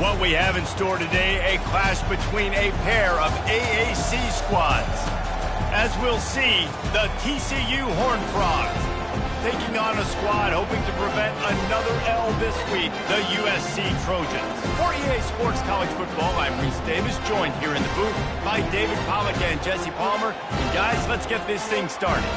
What we have in store today, a clash between a pair of AAC squads. As we'll see, the TCU Horned Frogs taking on a squad hoping to prevent another L this week, the USC Trojans. For EA Sports College Football, I'm Reese Davis, joined here in the booth by David Pollack and Jesse Palmer. And guys, let's get this thing started.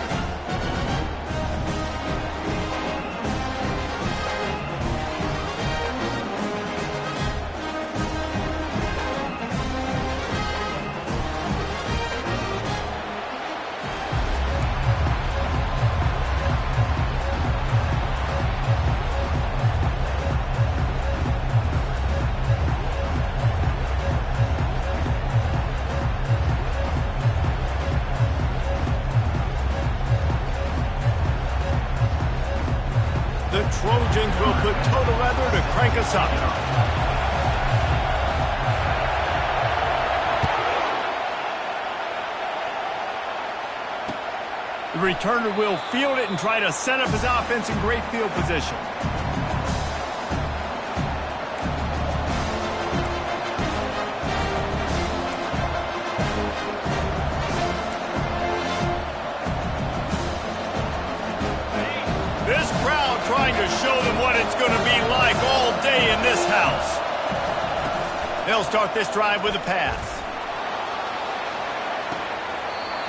The Trojans will put toe to leather to crank us up. The returner will field it and try to set up his offense in great field position. This crowd trying to show them what it's going to be like all day in this house. They'll start this drive with a pass.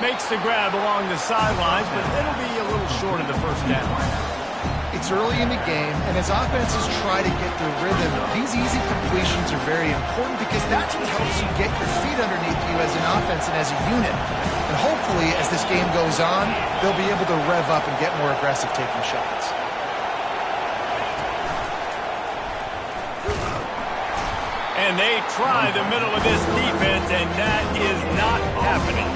Makes the grab along the sidelines, but it'll be a little short of the first down. It's early in the game, and as offenses try to get their rhythm, these easy completions are very important because that's what helps you get your feet underneath you as an offense and as a unit. And hopefully, as this game goes on, they'll be able to rev up and get more aggressive taking shots. And they try the middle of this defense, and that is not happening.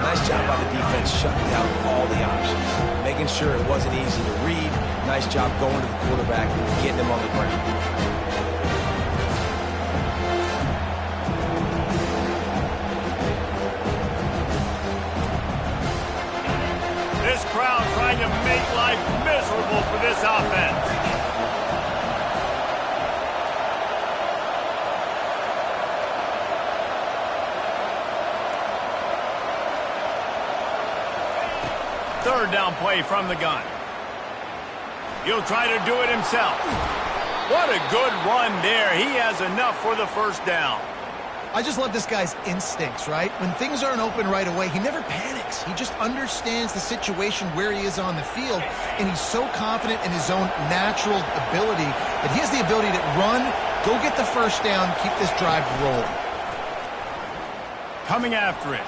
Nice job by the defense shutting down all the options, making sure it wasn't easy to read. Nice job going to the quarterback and getting him on the ground. This crowd trying to make life miserable for this offense. Third down play from the gun. He'll try to do it himself. What a good run there. He has enough for the first down. I just love this guy's instincts, right? When things aren't open right away, he never panics. He just understands the situation where he is on the field, and he's so confident in his own natural ability that he has the ability to run, go get the first down, keep this drive rolling. Coming after it.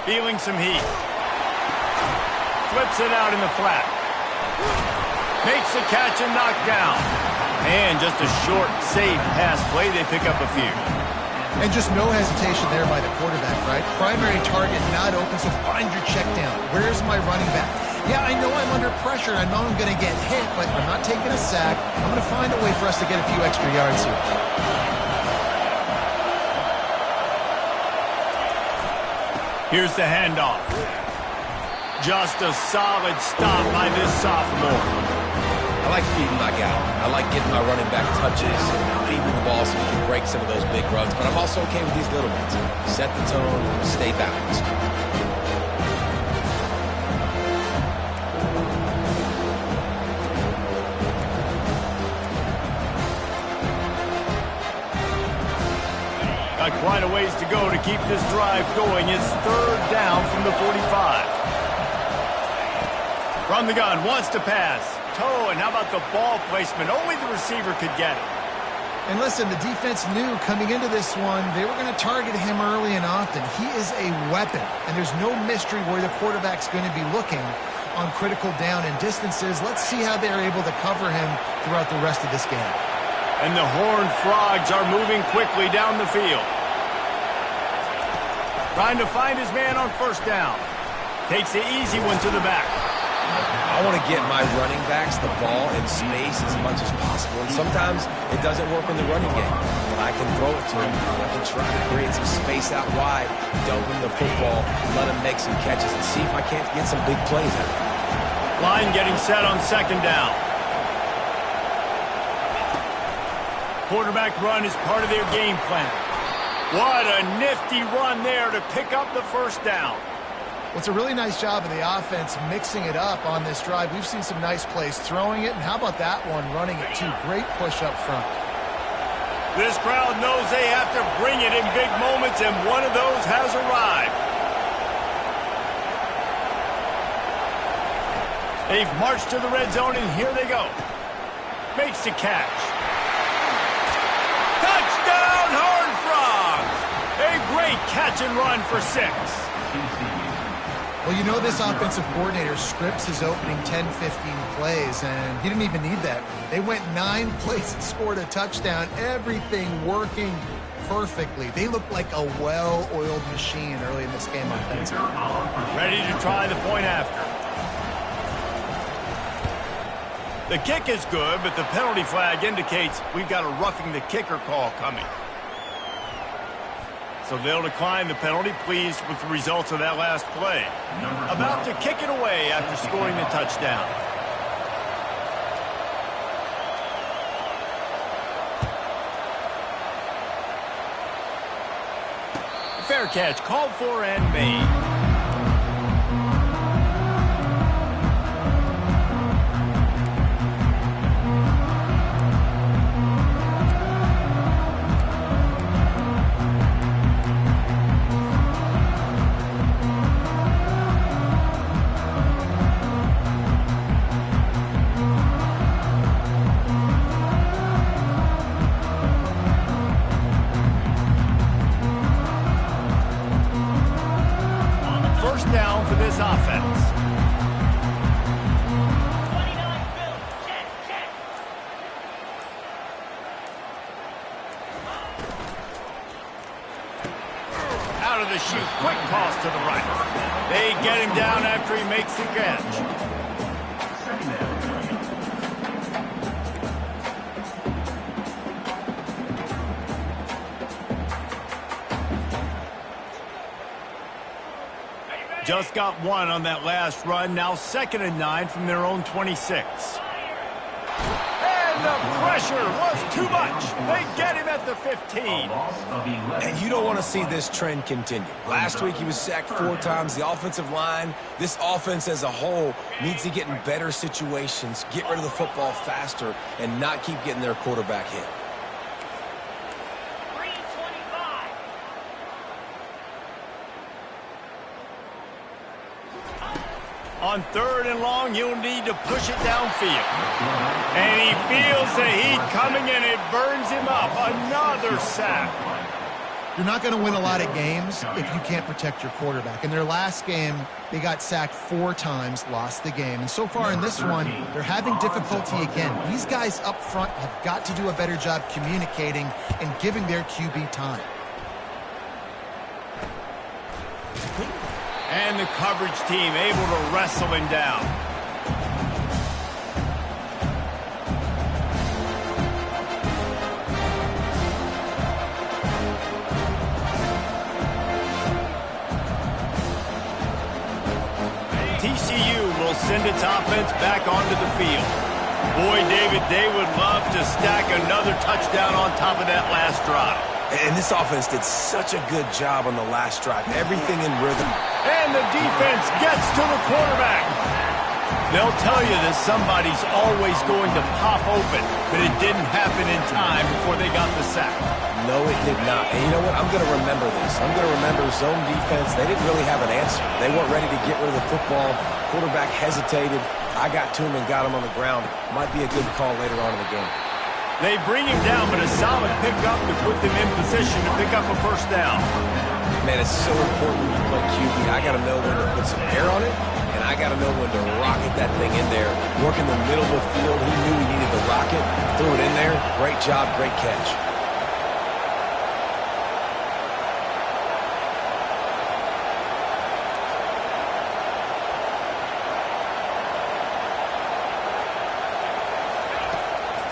Feeling some heat. Flips it out in the flat. Makes the catch and knock down. And just a short, safe pass play. They pick up a few. And just no hesitation there by the quarterback, right? Primary target not open, so find your check down. Where's my running back? Yeah, I know I'm under pressure. I know I'm going to get hit, but I'm not taking a sack. I'm going to find a way for us to get a few extra yards here. Here's the handoff. Just a solid stop by this sophomore. I like feeding my guy. I like getting my running back touches and feeding the ball so we can break some of those big runs. But I'm also okay with these little ones. Set the tone, stay balanced. Got quite a ways to go to keep this drive going. It's third down from the 45. From the gun, wants to pass. Toe, and how about the ball placement? Only the receiver could get it. And listen, the defense knew coming into this one, they were going to target him early and often. He is a weapon, and there's no mystery where the quarterback's going to be looking on critical down and distances. Let's see how they're able to cover him throughout the rest of this game. And the Horned Frogs are moving quickly down the field. Trying to find his man on first down. Takes the easy one to the back. I want to get my running backs the ball in space as much as possible. And sometimes it doesn't work in the running game. But I can throw it to him. I can try to create some space out wide, dump him the football, let him make some catches, and see if I can't get some big plays out of it. Line getting set on second down. Quarterback run is part of their game plan. What a nifty run there to pick up the first down. Well, it's a really nice job of the offense mixing it up on this drive. We've seen some nice plays throwing it, and how about that one running it too? Great push up front. This crowd knows they have to bring it in big moments, and one of those has arrived. They've marched to the red zone, and here they go. Makes the catch. Touchdown, Horned Frogs! A great catch and run for 6. Well, you know this offensive coordinator scripts his opening 10, 15 plays, and he didn't even need that. They went 9 plays and scored a touchdown, everything working perfectly. They looked like a well-oiled machine early in this game offensively. Ready to try the point after. The kick is good, but the penalty flag indicates we've got a roughing the kicker call coming. So they'll decline the penalty, pleased with the results of that last play. About to kick it away after scoring the touchdown. Fair catch called for and made. Down for this offense. Out of the chute, quick toss to the right. They get him down after he makes the catch. Just got 1 on that last run. Now 2nd and 9 from their own 26. And the pressure was too much. They get him at the 15. And you don't want to see this trend continue. Last week he was sacked 4 times. The offensive line, this offense as a whole, needs to get in better situations, get rid of the football faster, and not keep getting their quarterback hit. On 3rd and long, you'll need to push it downfield. And he feels the heat coming, and it burns him up. Another sack. You're not going to win a lot of games if you can't protect your quarterback. In their last game, they got sacked 4 times, lost the game. And so far in this one, they're having difficulty again. These guys up front have got to do a better job communicating and giving their QB time. And the coverage team able to wrestle him down. TCU will send its offense back onto the field. Boy, David, they would love to stack another touchdown on top of that last drive. And this offense did such a good job on the last drive. Everything in rhythm. And the defense gets to the quarterback. They'll tell you that somebody's always going to pop open, but it didn't happen in time before they got the sack. No, it did not. And you know what? I'm going to remember this. I'm going to remember zone defense. They didn't really have an answer. They weren't ready to get rid of the football. Quarterback hesitated. I got to him and got him on the ground. Might be a good call later on in the game. They bring him down, but a solid pickup to put them in position to pick up a first down. Man, it's so important when you play QB. I got to know when to put some air on it, and I got to know when to rocket that thing in there. Work in the middle of the field. He knew he needed to rocket. Threw it in there. Great job, great catch.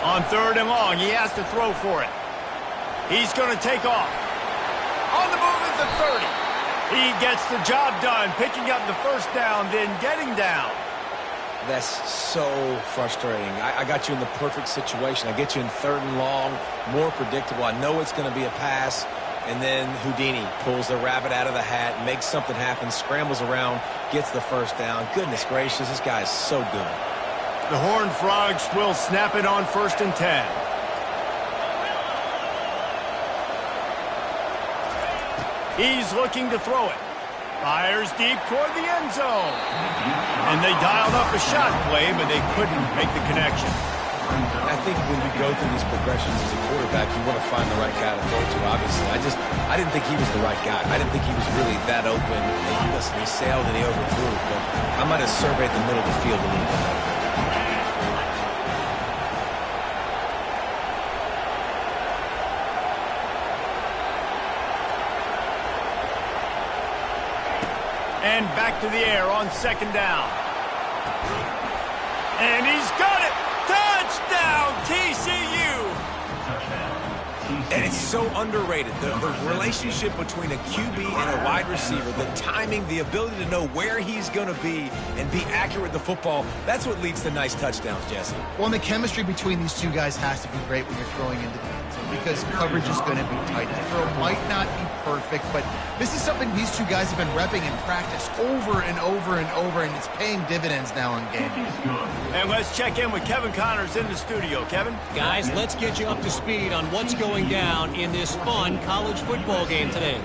On 3rd and long, he has to throw for it. He's going to take off. On the move at the 30. He gets the job done, picking up the first down, then getting down. That's so frustrating. I got you in the perfect situation. I get you in 3rd and long, more predictable. I know it's going to be a pass, and then Houdini pulls the rabbit out of the hat, makes something happen, scrambles around, gets the first down. Goodness gracious, this guy is so good. The Horned Frogs will snap it on 1st and 10. He's looking to throw it. Fires deep toward the end zone. And they dialed up a shot play, but they couldn't make the connection. I think when you go through these progressions as a quarterback, you want to find the right guy to throw to, obviously. I didn't think he was the right guy. I didn't think he was really that open. Listen, he sailed and he overthrew, but I might have surveyed the middle of the field a little bit better. And back to the air on 2nd down. And he's got it! Touchdown, TCU! And it's so underrated. The relationship between a QB and a wide receiver, the timing, the ability to know where he's going to be and be accurate with the football, that's what leads to nice touchdowns, Jesse. Well, and the chemistry between these two guys has to be great when you're throwing into the end zone because coverage is going to be tight. The throw might not be perfect, but this is something these two guys have been repping in practice over and over and over, and it's paying dividends now in game. And let's check in with Kevin Connors in the studio. Kevin? Guys, let's get you up to speed on what's going down in this fun college football game today.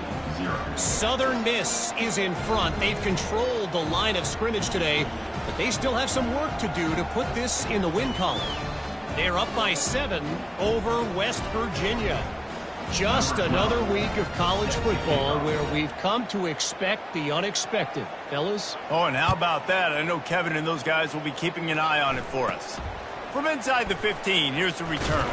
Southern Miss is in front. They've controlled the line of scrimmage today, but they still have some work to do to put this in the win column. They're up by 7 over West Virginia. Just another week of college football where we've come to expect the unexpected. Fellas? Oh, and how about that? I know Kevin and those guys will be keeping an eye on it for us. From inside the 15, here's the return.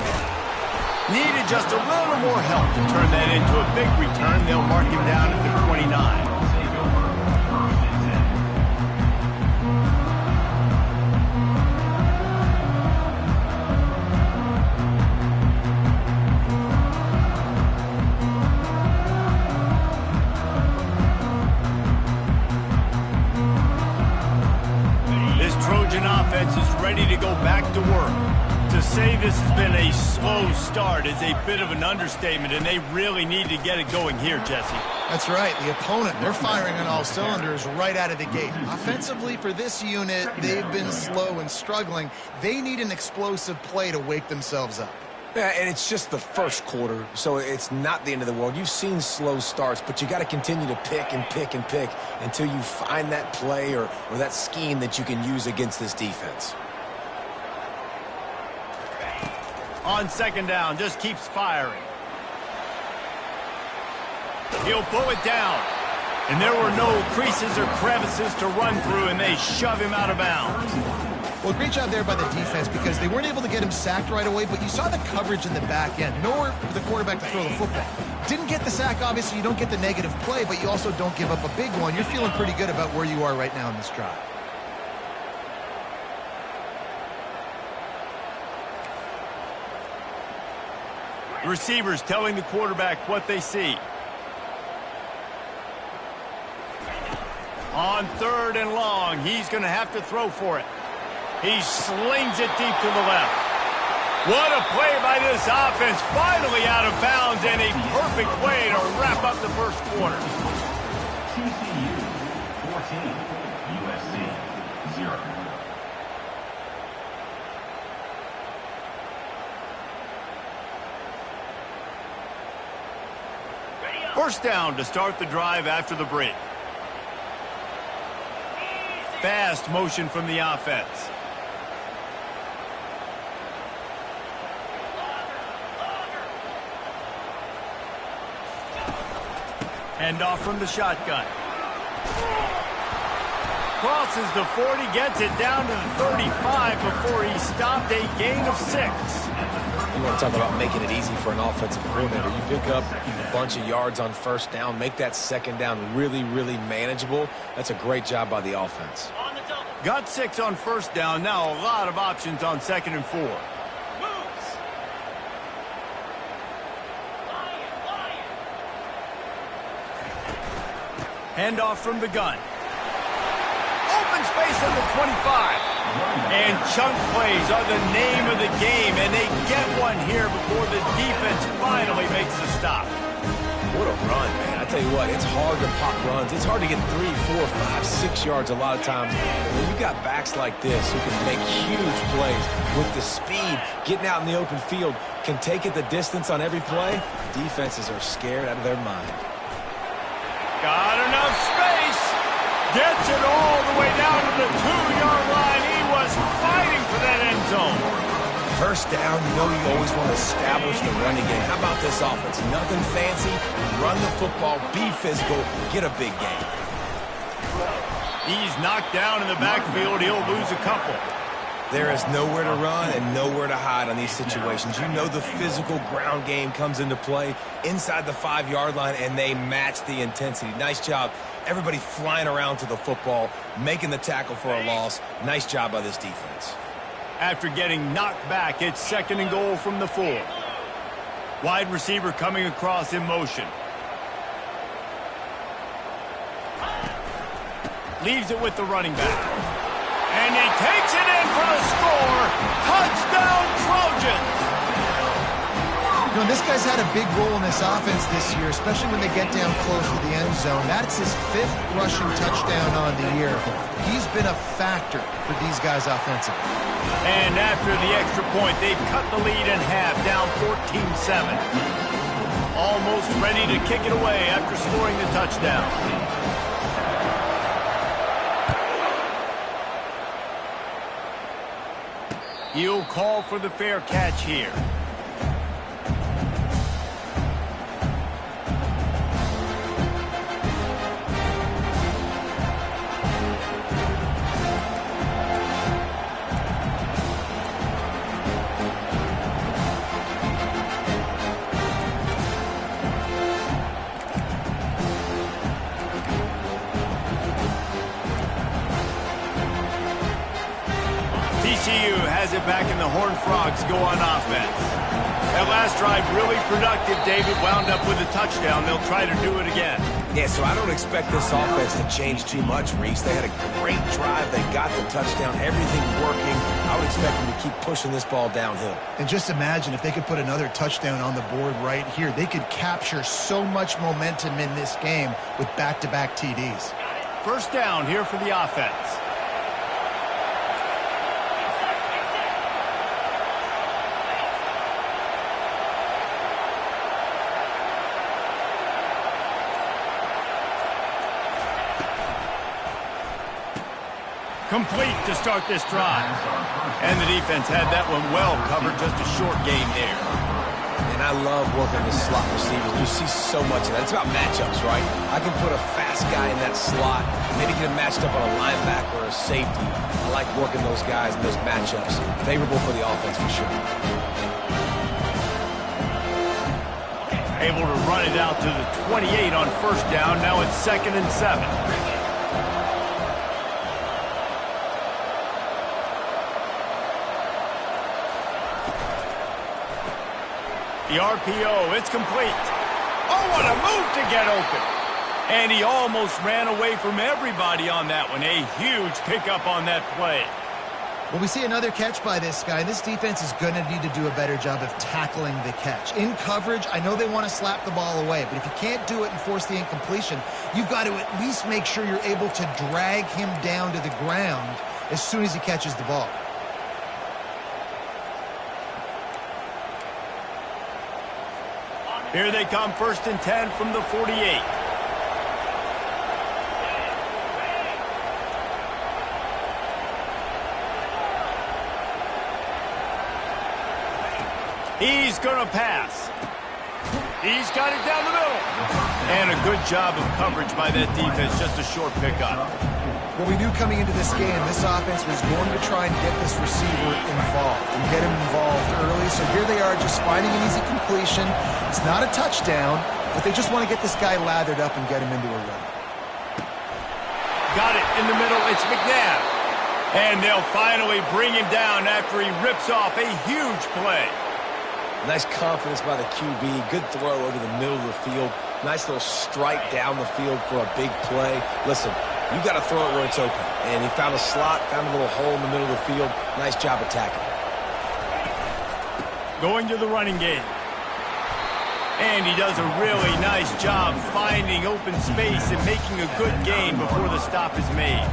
Needed just a little more help to turn that into a big return. They'll mark him down at the 29. Offense is ready to go back to work. To say this has been a slow start is a bit of an understatement, and they really need to get it going here, Jesse. That's right. The opponent, they're firing on all cylinders right out of the gate. Offensively, for this unit, they've been slow and struggling. They need an explosive play to wake themselves up. Yeah, and it's just the first quarter, so it's not the end of the world. You've seen slow starts, but you got to continue to pick and pick and pick until you find that play or that scheme that you can use against this defense. On 2nd down, just keeps firing. He'll pull it down. And there were no creases or crevices to run through, and they shove him out of bounds. Well, great job there by the defense because they weren't able to get him sacked right away, but you saw the coverage in the back end. Nowhere for the quarterback to throw the football. Didn't get the sack, obviously. You don't get the negative play, but you also don't give up a big one. You're feeling pretty good about where you are right now in this drive. The receivers telling the quarterback what they see. On 3rd and long, he's going to have to throw for it. He slings it deep to the left. What a play by this offense. Finally out of bounds, and a perfect way to wrap up the first quarter. TCU 14, USC 0. First down to start the drive after the break. Fast motion from the offense. Hand off from the shotgun. Crosses the 40, gets it down to the 35 before he stopped, a gain of 6. You want to talk about making it easy for an offensive coordinator. You pick up a bunch of yards on first down, make that second down really, really manageable. That's a great job by the offense. Got 6 on first down. Now a lot of options on 2nd and 4. Hand off from the gun. Open space on the 25. And chunk plays are the name of the game, and they get one here before the defense finally makes the stop. What a run, man. I tell you what, it's hard to pop runs. It's hard to get 3, 4, 5, 6 yards a lot of times. But when you got backs like this who can make huge plays with the speed, getting out in the open field, can take it the distance on every play, defenses are scared out of their mind. Got enough space. Gets it all the way down to the 2-yard line. He was fighting for that end zone. First down, you know you always want to establish the running game. How about this offense? Nothing fancy. Run the football, be physical, get a big gain. He's knocked down in the backfield. He'll lose a couple. There is nowhere to run and nowhere to hide on these situations. You know the physical ground game comes into play inside the 5-yard line, and they match the intensity. Nice job. Everybody flying around to the football, making the tackle for a loss. Nice job by this defense. After getting knocked back, it's 2nd and goal from the 4. Wide receiver coming across in motion. Leaves it with the running back. And he takes it in for the score. Touchdown, Trojans! You know, this guy's had a big role in this offense this year, especially when they get down close to the end zone. That's his 5th rushing touchdown on the year. He's been a factor for these guys offensively. And after the extra point, they've cut the lead in half, down 14-7. Almost ready to kick it away after scoring the touchdown. He'll call for the fair catch here. TCU has it back and the Horned Frogs go on offense. That last drive really productive, David. Wound up with a touchdown. They'll try to do it again. Yeah, so I don't expect this offense to change too much, Reese. They had a great drive. They got the touchdown. Everything working. I would expect them to keep pushing this ball downhill. And just imagine if they could put another touchdown on the board right here. They could capture so much momentum in this game with back-to-back TDs. First down here for the offense. Complete to start this drive. And the defense had that one well covered, just a short game there. And I love working the slot receivers. You see so much of that. It's about matchups, right? I can put a fast guy in that slot, maybe get him matched up on a linebacker or a safety. I like working those guys in those matchups. Favorable for the offense for sure. Able to run it out to the 28 on first down. Now it's 2nd and 7. The RPO, it's complete. Oh, what a move to get open. And he almost ran away from everybody on that one. A huge pickup on that play. Well, we see another catch by this guy. This defense is going to need to do a better job of tackling the catch. In coverage, I know they want to slap the ball away, but if you can't do it and force the incompletion, you've got to at least make sure you're able to drag him down to the ground as soon as he catches the ball. Here they come, 1st and 10 from the 48. He's going to pass. He's got it down the middle. And a good job of coverage by that defense, just a short pickup. Well, we knew coming into this game, this offense was going to try and get this receiver involved and get him involved early. So here they are just finding an easy completion. It's not a touchdown, but they just want to get this guy lathered up and get him into a run. Got it in the middle. It's McNabb. And they'll finally bring him down after he rips off a huge play. Nice confidence by the QB. Good throw over the middle of the field. Nice little strike down the field for a big play. Listen, You got to throw it where it's open. And he found a slot, found a little hole in the middle of the field. Nice job attacking it. Going to the running game. And he does a really nice job finding open space and making a good gain before the stop is made.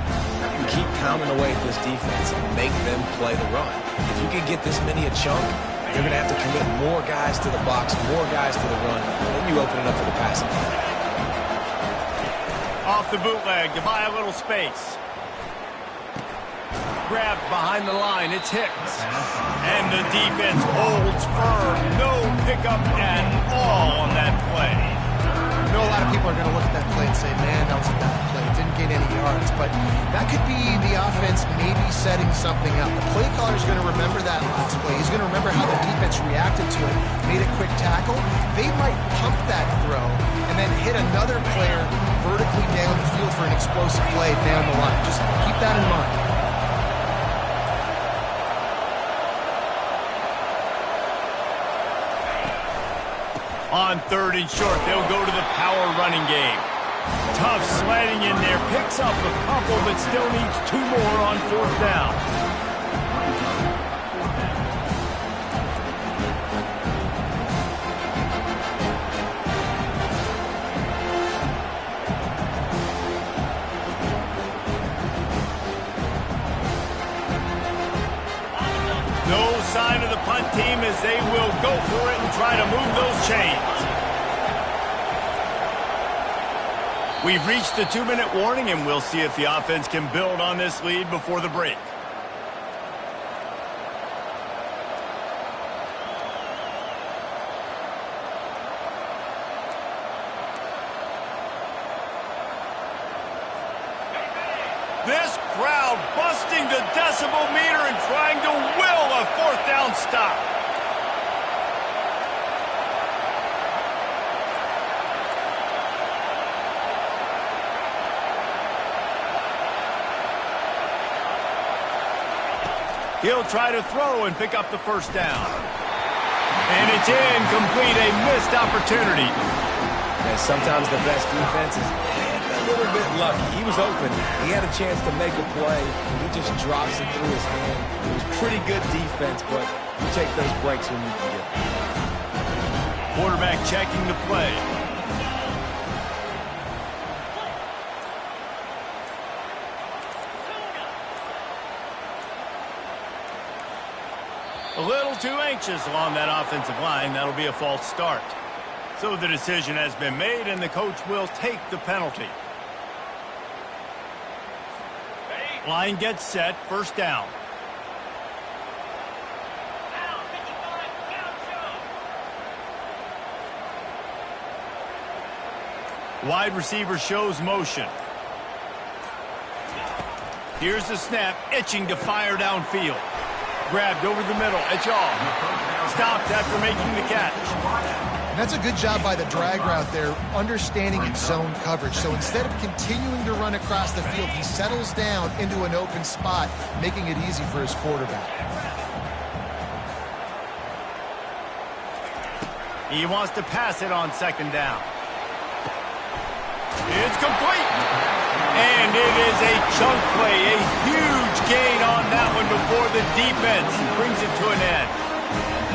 You keep pounding away at this defense and make them play the run. If you can get this many a chunk, you're going to have to commit more guys to the box, more guys to the run, then you open it up for the passing game. Off the bootleg to buy a little space. Grabbed behind the line, it's Hicks. And the defense holds firm. No pickup at all on that play. I know a lot of people are going to look at that play and say, man, that was a bad play. Didn't gain any yards. But that could be the offense maybe setting something up. The play caller is going to remember that last play. He's going to remember how the defense reacted to it, made a quick tackle. They might pump that throw and then hit another player vertically down the field for an explosive play down the line. Just keep that in mind. On 3rd and short, they'll go to the power running game. Tough sledding in there, picks up a couple, but still needs 2 more on 4th down. No sign of the punt team as they will go for it and try to move those chains. We've reached the 2-minute warning, and we'll see if the offense can build on this lead before the break. This crowd busting the decibel meter and trying to will a 4th down stop. He'll try to throw and pick up the 1st down. And it's incomplete, a missed opportunity. And sometimes the best defense is a little bit lucky. He was open. He had a chance to make a play, and he just drops it through his hand. It was pretty good defense, but you take those breaks when you can get them. Quarterback checking the play. A little too anxious along that offensive line. That'll be a false start. So the decision has been made, and the coach will take the penalty. Line gets set, 1st down. Wide receiver shows motion. Here's the snap, itching to fire downfield. Grabbed over the middle, it's all. Stopped after making the catch. And that's a good job by the drag route there, understanding its zone coverage. So instead of continuing to run across the field, he settles down into an open spot, making it easy for his quarterback. He wants to pass it on 2nd down. It's complete. And it is a chunk play, a huge gain on that one before the defense brings it to an end.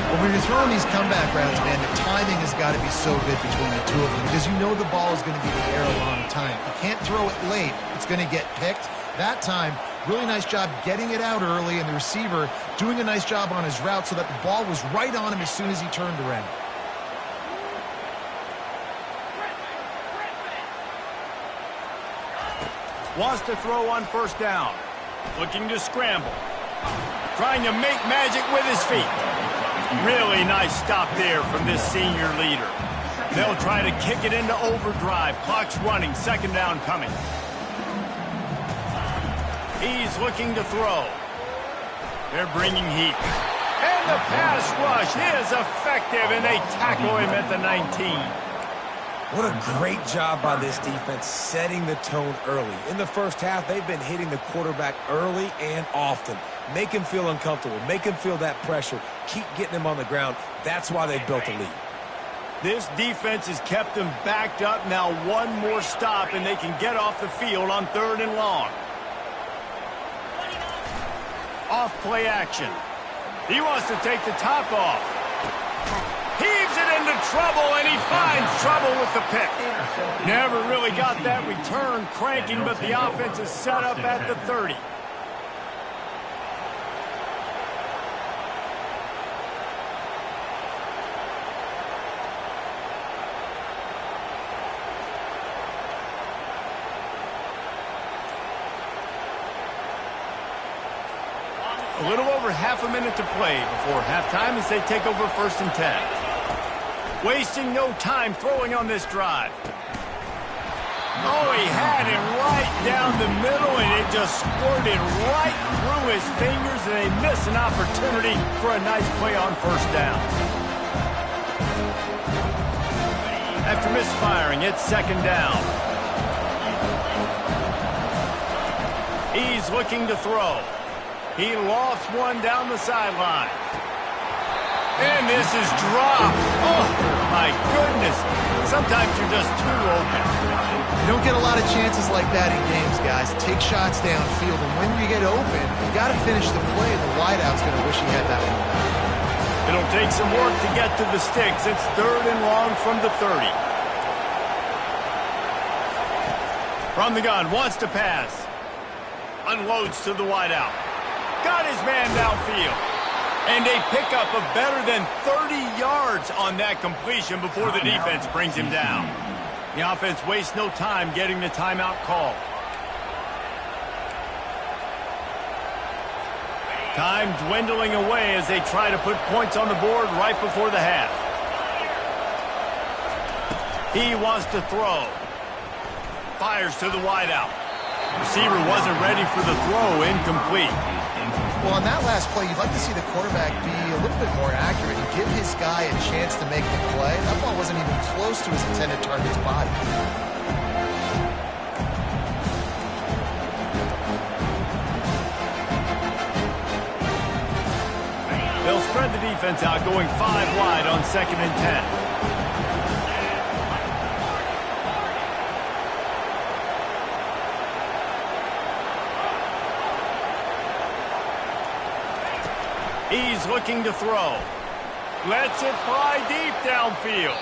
Well, when you're throwing these comeback routes, man, the timing has got to be so good between the two of them because you know the ball is going to be in the air a long time. You can't throw it late. It's going to get picked. That time, really nice job getting it out early, and the receiver doing a nice job on his route so that the ball was right on him as soon as he turned around. Wants to throw on 1st down. Looking to scramble. Trying to make magic with his feet. Really nice stop there from this senior leader. They'll try to kick it into overdrive. Clock's running. 2nd down coming. He's looking to throw. They're bringing heat. And the pass rush is effective, and they tackle him at the 19. What a great job by this defense setting the tone early. In the 1st half, they've been hitting the quarterback early and often. Make him feel uncomfortable. Make him feel that pressure. Keep getting him on the ground. That's why they built a lead. This defense has kept them backed up. Now one more stop, and they can get off the field on 3rd and long. Off play action. He wants to take the top off. Heaves it into trouble, and he finds trouble with the pick. Never really got that return cranking, but the offense is set up at the 30. A little over half a minute to play before halftime as they take over 1st and 10. Wasting no time throwing on this drive. Oh, he had it right down the middle, and it just squirted right through his fingers, and they miss an opportunity for a nice play on 1st down. After misfiring, it's 2nd down. He's looking to throw. He lofts one down the sideline. And this is dropped. Oh, my goodness. Sometimes you're just too open. You don't get a lot of chances like that in games, guys. Take shots downfield, and when you get open, you got to finish the play. The wideout's going to wish he had that one back. It'll take some work to get to the sticks. It's 3rd and long from the 30. From the gun, wants to pass. Unloads to the wideout. Got his man downfield. And they pick up a better than 30 yards on that completion before the defense brings him down. The offense wastes no time getting the timeout call. Time dwindling away as they try to put points on the board right before the half. He wants to throw. Fires to the wideout. Receiver wasn't ready for the throw, incomplete. Well, on that last play, you'd like to see the quarterback be a little bit more accurate and give his guy a chance to make the play. That ball wasn't even close to his intended target's body. They'll spread the defense out, going 5 wide on 2nd and 10. He's looking to throw. Lets it fly deep downfield.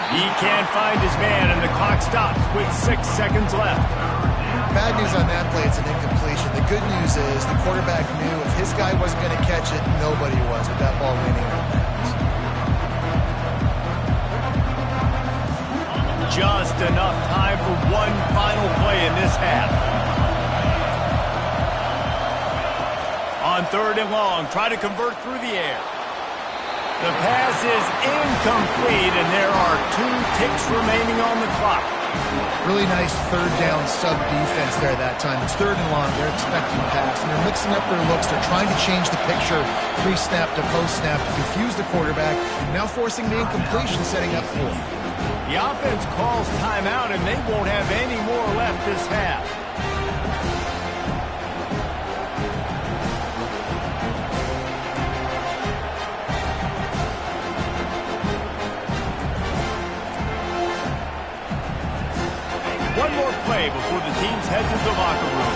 He can't find his man, and the clock stops with 6 seconds left. Bad news on that play, it's an incompletion. The good news is the quarterback knew if his guy wasn't going to catch it, nobody was with that ball landing out of bounds. Just enough time for one final play in this half. On 3rd and long, try to convert through the air. The pass is incomplete, and there are 2 ticks remaining on the clock. Really nice 3rd down sub defense there that time. It's 3rd and long. They're expecting pass, and they're mixing up their looks. They're trying to change the picture pre-snap to post-snap to confuse the quarterback, now forcing the incompletion, setting up for him. The offense calls timeout, and they won't have any more left this half. One more play before the teams head to the locker room.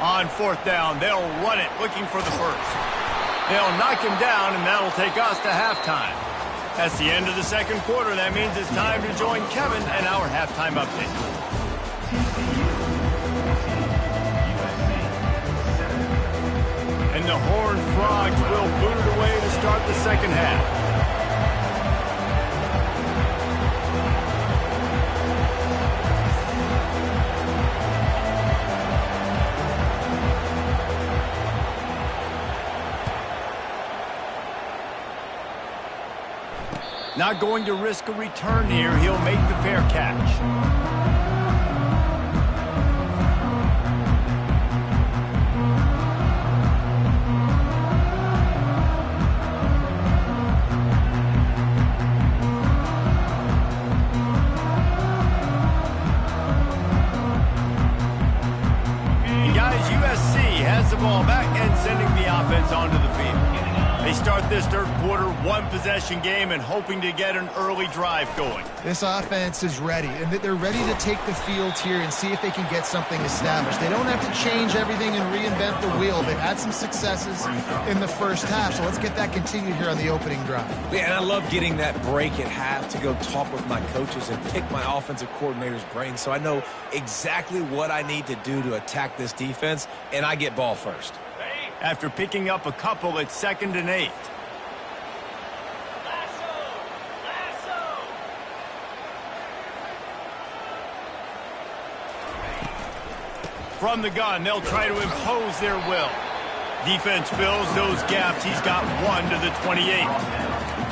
On 4th down, they'll run it, looking for the first. They'll knock him down, and that'll take us to halftime. That's the end of the 2nd quarter. That means it's time to join Kevin and our halftime update. And the Horned Frogs will boot it away to start the 2nd half. Not going to risk a return here. He'll make the fair catch. And guys, USC has the ball back offense onto the field. They start this third quarter one-possession game and hoping to get an early drive going. This offense is ready, and they're ready to take the field here and see if they can get something established. They don't have to change everything and reinvent the wheel. They've had some successes in the first half, so let's get that continued here on the opening drive. Yeah, and I love getting that break at half to go talk with my coaches and pick my offensive coordinator's brain so I know exactly what I need to do to attack this defense, and I get ball first. After picking up a couple at 2nd and 8. From the gun, they'll try to impose their will. Defense fills those gaps. He's got 1 to the 28.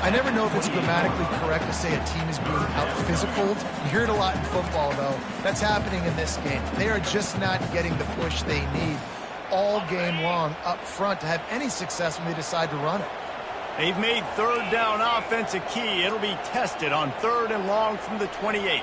I never know if it's grammatically correct to say a team is being out-physicaled. You hear it a lot in football, though. That's happening in this game. They are just not getting the push they need all game long up front to have any success when they decide to run it. They've made third down offense a key. It'll be tested on 3rd and long from the 28.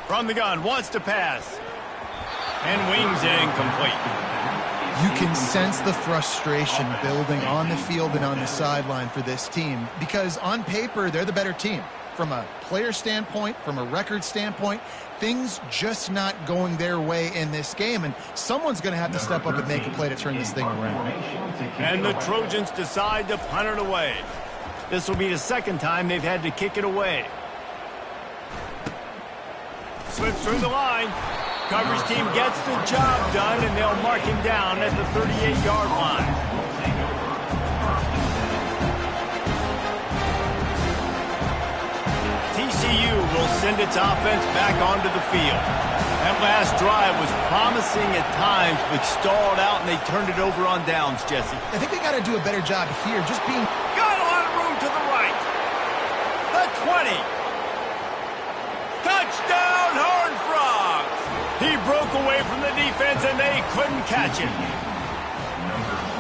From the gun, wants to pass. And wings it incomplete. You can sense the frustration building on the field and on the sideline for this team because on paper, they're the better team. From a player standpoint, from a record standpoint, things just not going their way in this game, and someone's going to have to step up and make a play to turn this thing around. And the Trojans decide to punt it away. This will be the second time they've had to kick it away. Slips through the line. Coverage team gets the job done, and they'll mark him down at the 38-yard line. TCU will send its offense back onto the field. That last drive was promising at times, but stalled out, and they turned it over on downs, Jesse. I think they got to do a better job here, just being... Got a lot of room to the right. The 20. Touchdown, Horned Frogs! He broke away from the defense, and they couldn't catch him.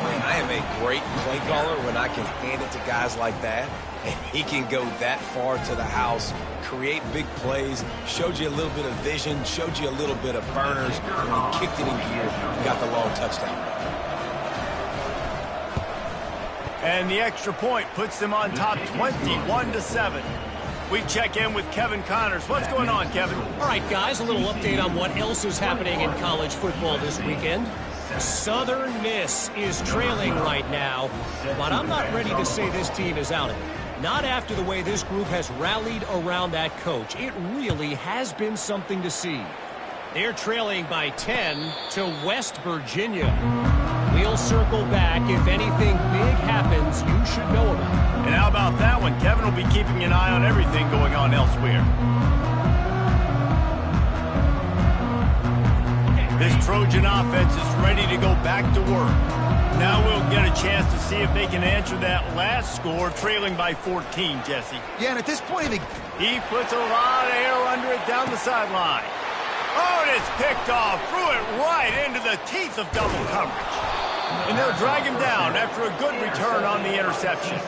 Man, I am a great play caller when I can hand it to guys like that, and he can go that far to the house, create big plays, showed you a little bit of vision, showed you a little bit of burners, and when he kicked it in gear, got the long touchdown. And the extra point puts them on top 21-7. We check in with Kevin Connors. What's going on, Kevin? All right, guys, a little update on what else is happening in college football this weekend. Southern Miss is trailing right now, but I'm not ready to say this team is out of it. Not after the way this group has rallied around that coach. It really has been something to see. They're trailing by 10 to West Virginia. We'll circle back. If anything big happens, you should know about it. And how about that one? Kevin will be keeping an eye on everything going on elsewhere. This Trojan offense is ready to go back to work. Now we'll get a chance to see if they can answer that last score, trailing by 14, Jesse. Yeah, and at this point, he puts a lot of air under it down the sideline. Oh, and it's picked off. Threw it right into the teeth of double coverage. And they'll drag him down after a good return on the interception.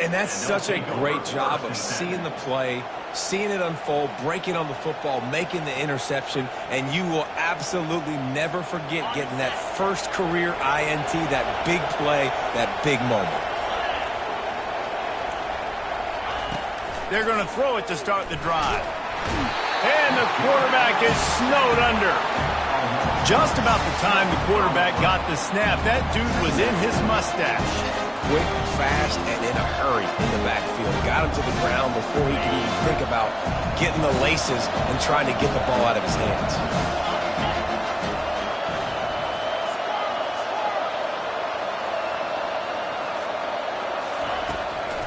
And that's such a great job of seeing the play, seeing it unfold, breaking on the football, making the interception, and you will absolutely never forget getting that first career INT, that big play, that big moment. They're going to throw it to start the drive. And the quarterback is snowed under. Just about the time the quarterback got the snap, that dude was in his mustache. Quick, fast, and in a hurry in the backfield. Got him to the ground before he could even think about getting the laces and trying to get the ball out of his hands.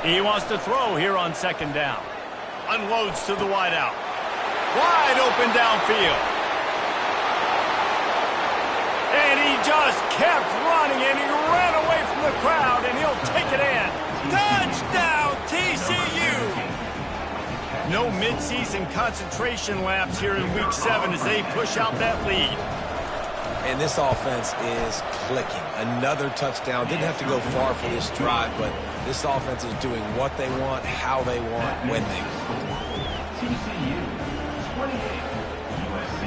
He wants to throw here on second down. Unloads to the wideout. Wide open downfield. And he just kept running, and he ran away from the crowd, and he'll take it in. Touchdown, TCU! No midseason concentration laps here in Week 7 as they push out that lead. And this offense is clicking. Another touchdown. Didn't have to go far for this drive, but this offense is doing what they want, how they want, when they want. TCU 28, USC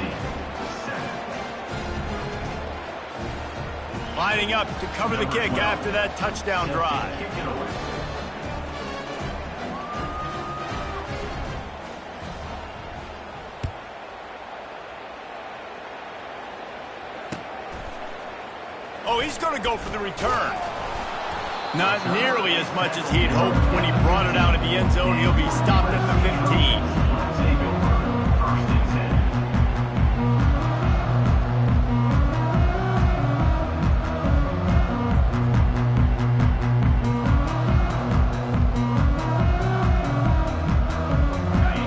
7. Lining up to cover the kick after that touchdown drive. Oh, he's going to go for the return. Not nearly as much as he'd hoped when he brought it out of the end zone. He'll be stopped at the 15. First and 10.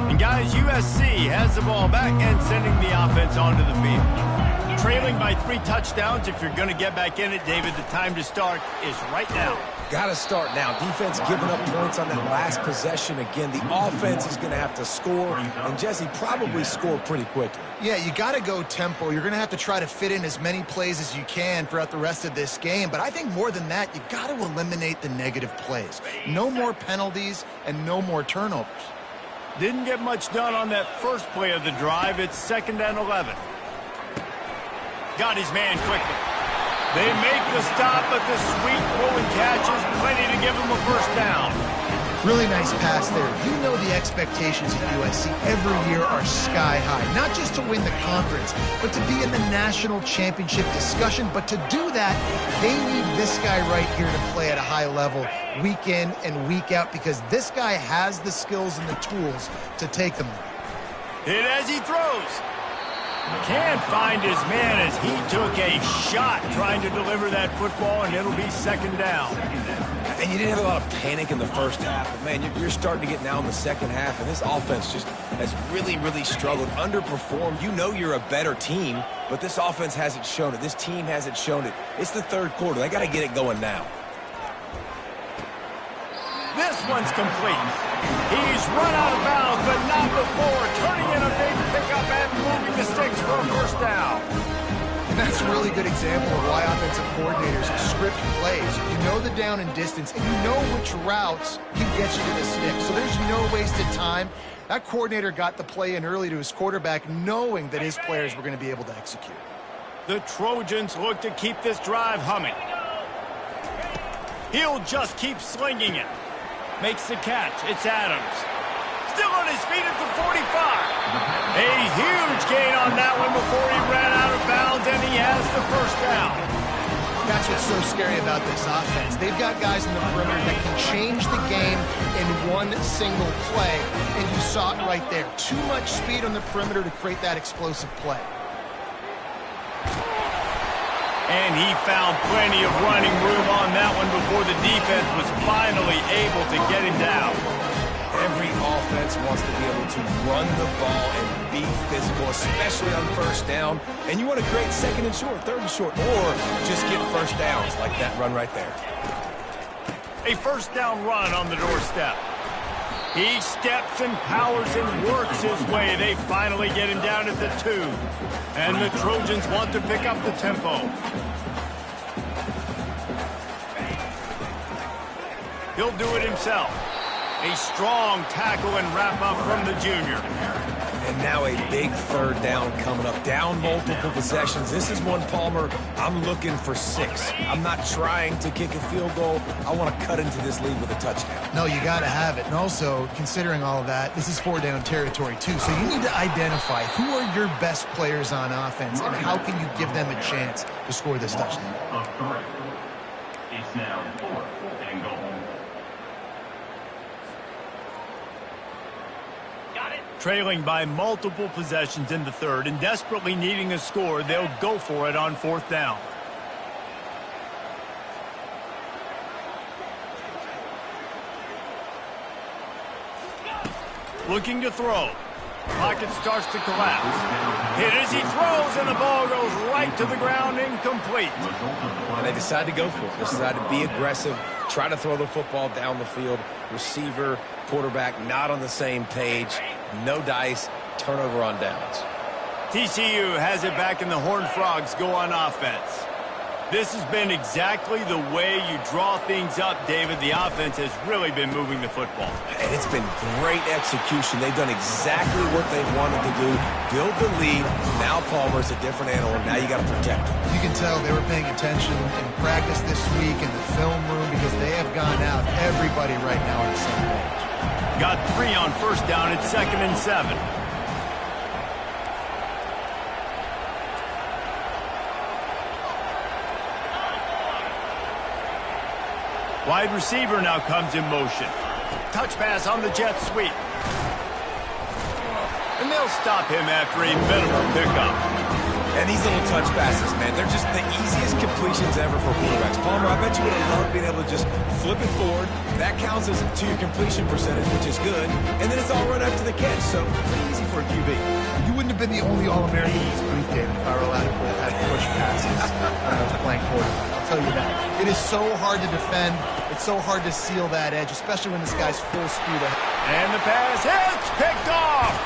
And guys, USC has the ball back and sending the offense onto the field. Trailing by 3 touchdowns. If you're going to get back in it, David, the time to start is right now. Got to start now. Defense giving up points on that last possession. Again, the offense is going to have to score, and Jesse probably score pretty quickly. Yeah, you got to go tempo. You're going to have to try to fit in as many plays as you can throughout the rest of this game. But I think more than that, you got to eliminate the negative plays. No more penalties and no more turnovers. Didn't get much done on that first play of the drive. It's 2nd and 11. Got his man quickly. They make the stop, but the sweet rolling catch is plenty to give him a first down. Really nice pass there. You know the expectations of USC every year are sky high. Not just to win the conference, but to be in the national championship discussion. But to do that, they need this guy right here to play at a high level week in and week out, because this guy has the skills and the tools to take them there. Hit as he throws. Can't find his man as he took a shot trying to deliver that football, and it'll be 2nd down. And you didn't have a lot of panic in the first half, but man, you're starting to get now in the second half, and this offense just has really, really struggled, underperformed. You know you're a better team, but this offense hasn't shown it. This team hasn't shown it. It's the 3rd quarter. They got to get it going now. This one's complete. He's run out of bounds, but not before turning in a big pickup and moving the sticks for a first down. And that's a really good example of why offensive coordinators script plays. You know the down and distance, and you know which routes can get you to the stick. So there's no wasted time. That coordinator got the play in early to his quarterback, knowing that his players were going to be able to execute. The Trojans look to keep this drive humming. He'll just keep slinging it. Makes the catch. It's Adams. Still on his feet at the 45. A huge gain on that one before he ran out of bounds, and he has the first down. That's what's so scary about this offense. They've got guys in the perimeter that can change the game in one single play, and you saw it right there. Too much speed on the perimeter to create that explosive play. And he found plenty of running room on that one before the defense was finally able to get him down. Every offense wants to be able to run the ball and be physical, especially on first down. And you want to create 2nd and short, 3rd and short, or just get first downs like that run right there. A first down run on the doorstep. He steps and powers and works his way. They finally get him down at the 2. And the Trojans want to pick up the tempo. He'll do it himself. A strong tackle and wrap up from the junior. And now a big 3rd down coming up. Down multiple possessions. This is one, Palmer, I'm looking for 6. I'm not trying to kick a field goal. I want to cut into this lead with a touchdown. No, you got to have it. And also, considering all of that, this is 4-down territory too. So you need to identify who are your best players on offense and how can you give them a chance to score this touchdown. Of 3. It's now 4th and goal. Trailing by multiple possessions in the 3rd and desperately needing a score, they'll go for it on 4th down. Looking to throw. Pocket starts to collapse. Hit as he throws, and the ball goes right to the ground, incomplete. And they decide to go for it. They decide to be aggressive, try to throw the football down the field. Receiver, quarterback not on the same page. No dice, turnover on downs. TCU has it back, and the Horned Frogs go on offense. This has been exactly the way you draw things up, David. The offense has really been moving the football. And it's been great execution. They've done exactly what they wanted to do. Build the lead. Now Palmer's a different animal. Now you got to protect him. You can tell they were paying attention in practice this week in the film room because they have gone out, everybody right now on the same page. Got 3 on first down at 2nd and 7. Wide receiver now comes in motion. Touch pass on the jet sweep. And they'll stop him after a minimum pickup. And these little touch passes, man, they're just the easiest completions ever for quarterbacks. Palmer, I bet you would have loved being able to just flip it forward. That counts as to your completion percentage, which is good. And then it's all run up to the catch, so pretty easy for a QB. You wouldn't have been the only All-American this week, David, if I were allowed to have push passes when I was playing quarterback. I'll tell you that. It is so hard to defend. It's so hard to seal that edge, especially when this guy's full speed ahead. And the pass hits, picked off.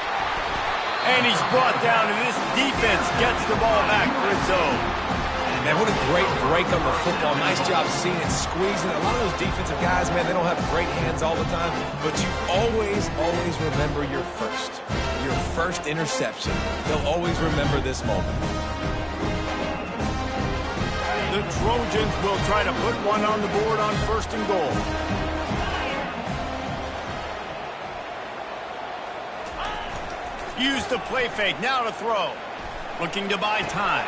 And he's brought down, and this defense gets the ball back for its own. Man, what a great break on the football. Nice job seeing it, squeezing. A lot of those defensive guys, man, they don't have great hands all the time, but you always remember your first interception. They'll always remember this moment. The Trojans will try to put one on the board on 1st and goal. Use the play fake, now to throw. Looking to buy time.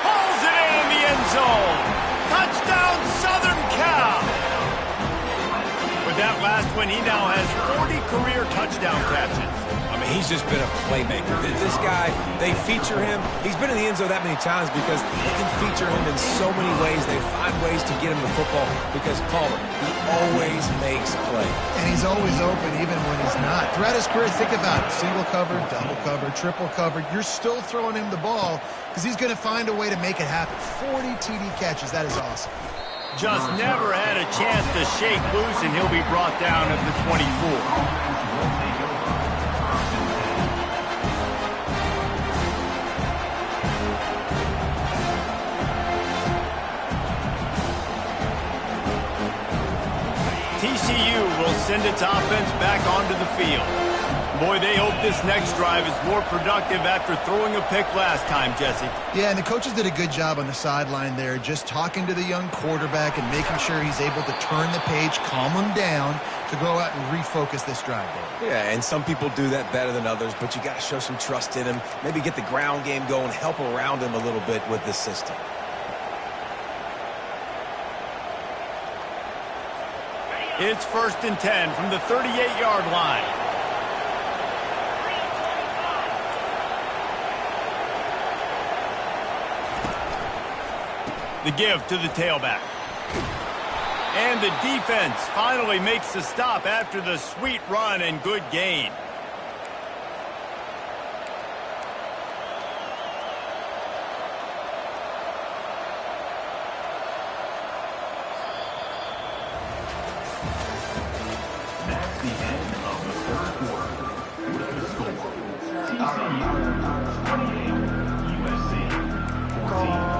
Pulls it in the end zone. Touchdown, Southern Cal. With that last one, he now has 40 career touchdown catches. I mean, he's just been a playmaker. This guy, they feature him. He's been in the end zone that many times because they can feature him in so many ways. They find ways to get him the football because Palmer, he always makes a play. And he's always open even when he's not. Throughout his career, think about it. Single covered, double covered, triple covered. You're still throwing him the ball because he's going to find a way to make it happen. 40 TD catches. That is awesome. Just never had a chance to shake loose, and he'll be brought down at the 24. TCU will send its offense back onto the field. Boy, they hope this next drive is more productive after throwing a pick last time, Jesse. Yeah, and the coaches did a good job on the sideline there, just talking to the young quarterback and making sure he's able to turn the page, calm him down to go out and refocus this drive. Yeah, and some people do that better than others, but you got to show some trust in him, maybe get the ground game going, help around him a little bit with this system. It's 1st and 10 from the 38-yard line. The give to the tailback. And the defense finally makes the stop after the sweet run and good gain. That's the end of the 3rd quarter. With the score, TCU 28, USC 14.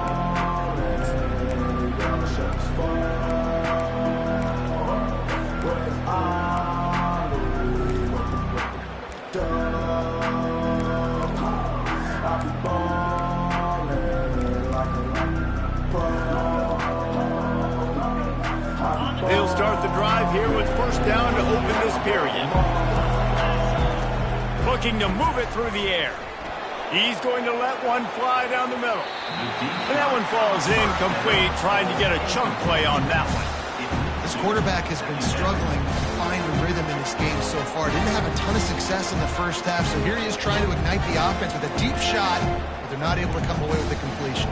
They'll start the drive here with 1st down to open this period. Looking to move it through the air. He's going to let one fly down the middle. And that one falls incomplete, trying to get a chunk play on that one. This quarterback has been struggling to find a rhythm in this game so far. Didn't have a ton of success in the first half, so here he is trying to ignite the offense with a deep shot, but they're not able to come away with the completion.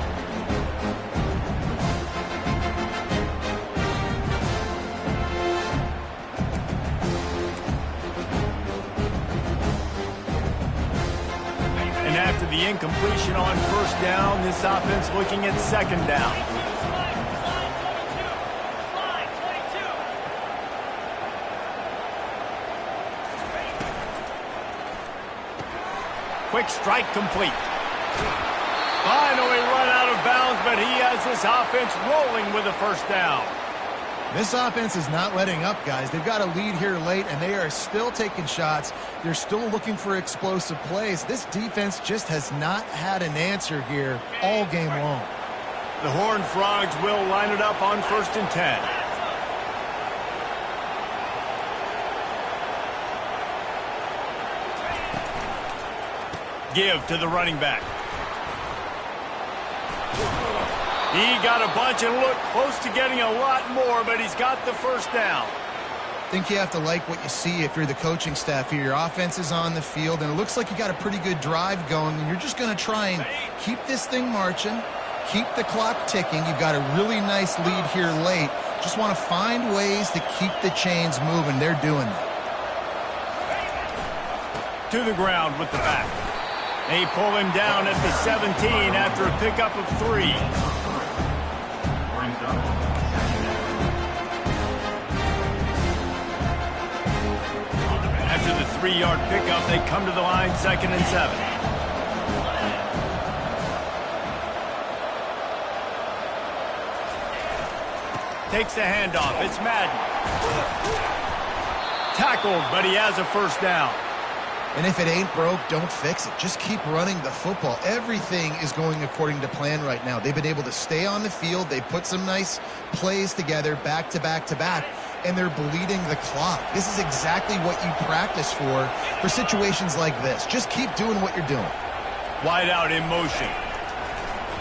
And after the incompletion on 1st down, this offense looking at 2nd down. quick strike complete. Finally run out of bounds, but he has this offense rolling with a first down. This offense is not letting up, guys. They've got a lead here late, and they are still taking shots. They're still looking for explosive plays. This defense just has not had an answer here all game long. The Horned Frogs will line it up on 1st and 10. Give to the running back. He got a bunch and looked close to getting a lot more, but he's got the first down. I think you have to like what you see if you're the coaching staff here. Your offense is on the field, and it looks like you got a pretty good drive going, and you're just going to try and keep this thing marching, keep the clock ticking. You've got a really nice lead here late. Just want to find ways to keep the chains moving. They're doing that. To the ground with the back. They pull him down at the 17 after a pickup of 3. After the 3-yard pickup, they come to the line 2nd and 7. Takes the handoff. It's Madden. Tackled, but he has a first down. And if it ain't broke, don't fix it. Just keep running the football. Everything is going according to plan right now. They've been able to stay on the field. They put some nice plays together back to back to back, and they're bleeding the clock. This is exactly what you practice for situations like this. Just keep doing what you're doing. Wide out in motion.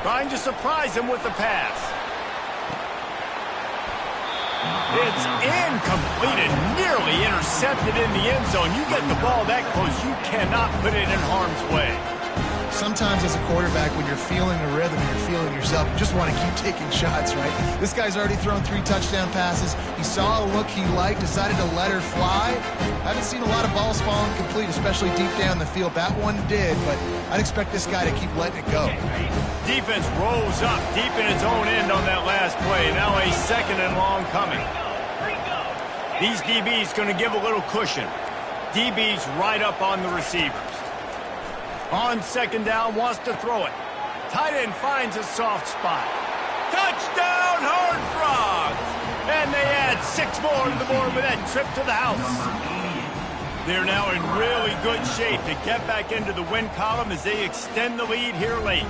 Trying to surprise him with the pass. It's incomplete and nearly intercepted in the end zone. You get the ball that close, you cannot put it in harm's way. Sometimes as a quarterback, when you're feeling a rhythm and you're feeling yourself, you just want to keep taking shots, right? This guy's already thrown 3 touchdown passes. He saw a look he liked, decided to let her fly. I haven't seen a lot of balls falling complete, especially deep down the field. That one did, but I'd expect this guy to keep letting it go. Defense rolls up deep in its own end on that last play. Now a 2nd and long coming. These DBs going to give a little cushion. DBs right up on the receivers. On 2nd down, wants to throw it. Tight end finds a soft spot. Touchdown, Horned Frogs! And they add 6 more to the board with that trip to the house. They're now in really good shape to get back into the win column as they extend the lead here late.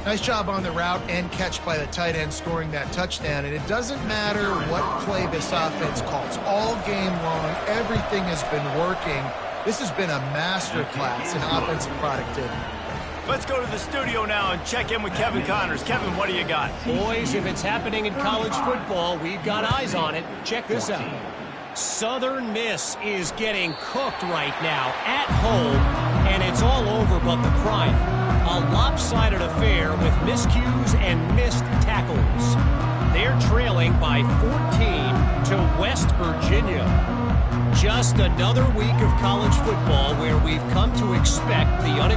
Nice job on the route and catch by the tight end scoring that touchdown. And it doesn't matter what play this offense calls. All game long, everything has been working. This has been a masterclass in offensive productivity. Let's go to the studio now and check in with Kevin Connors. Kevin, what do you got? Boys, if it's happening in college football, we've got eyes on it. Check this out. Southern Miss is getting cooked right now at home, and it's all over but the crying. A lopsided affair with miscues and missed tackles. They're trailing by 14 to West Virginia. Just another week of college football where we've come to expect the unexpected.